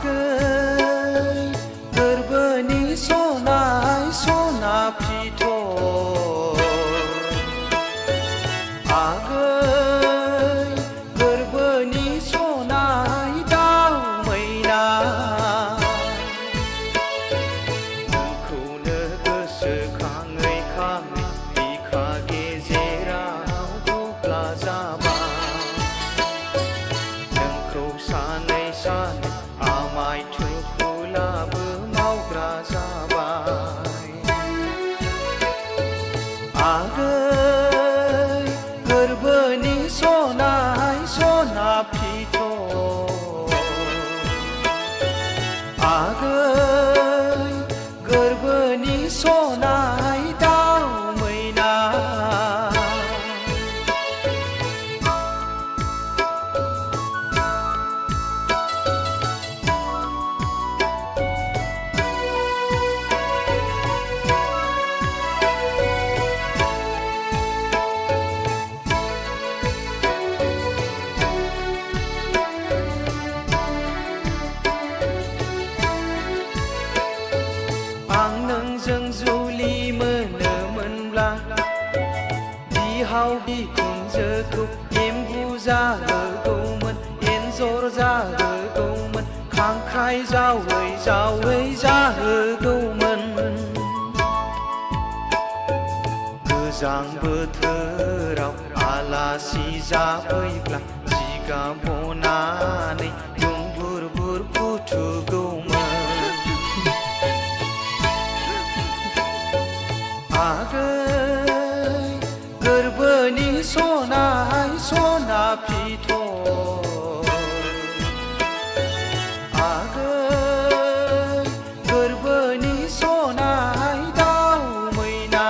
आगै गोरबोनि सनाय सना फिथर आगै गोरबोनि सनाय दाउ मैना नोंखौनो गोसोखाङै खाङै बिखा गेजेराव गुग्ला जाबाय नोंखौ सानै सानै आमाय थुखुलाबो मावग्रा जाबाय आगै गोरबोनि सनाय सना फिथर आगै गोरबोनि सनाय दाउ मैना आं नोंजों जुलि मोनोमोनब्ला बिहाव बिखुनजोखौ एम्बु जाहोगौमोन एन्जर जाहोगौमोन खांख्राइ जावै जावै जाहोगौमोन गोजां बोथोराव आलासि जाफैब्ला जिगाब बनानै दुंबुर बुर फुथुगौमोन आगै गोरबोनि सनाय सना फिथर आगै गोरबोनि सनाय दाउ मैना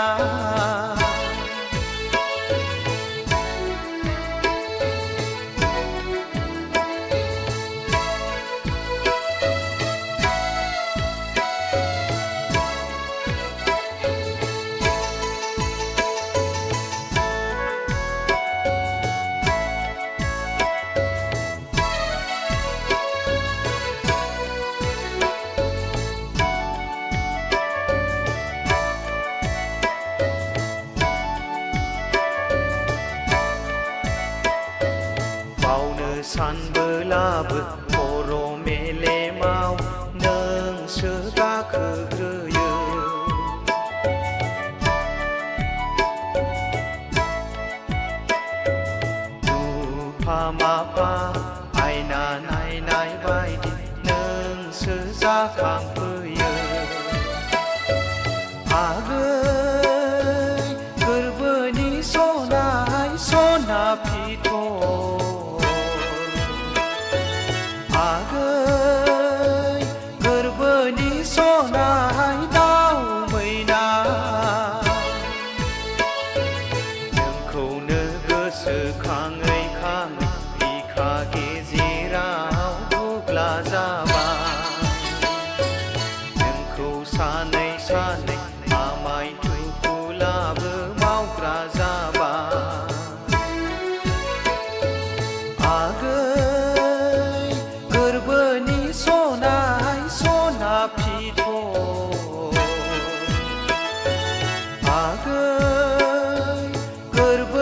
बावनो सानबोलाबो खर' मेलेमाव नोंसो गाखोग्रोयो नुफा माफा आयना नायनाय बायदि नोंसो जाखांफैयो आगै गोरबोनि सनाय सना फिथर आगै गोरबोनि सनाय दाउ मैना नोंखौनो गोसोखाङै खाङै बिखा गेजेराव गुग्ला जाबाय नोंखौ सानै सानै आमाय थुखुलाबो मावग्रा जाबाय आगै गोरबोनि सनाय सना फिथर आगै गोरबो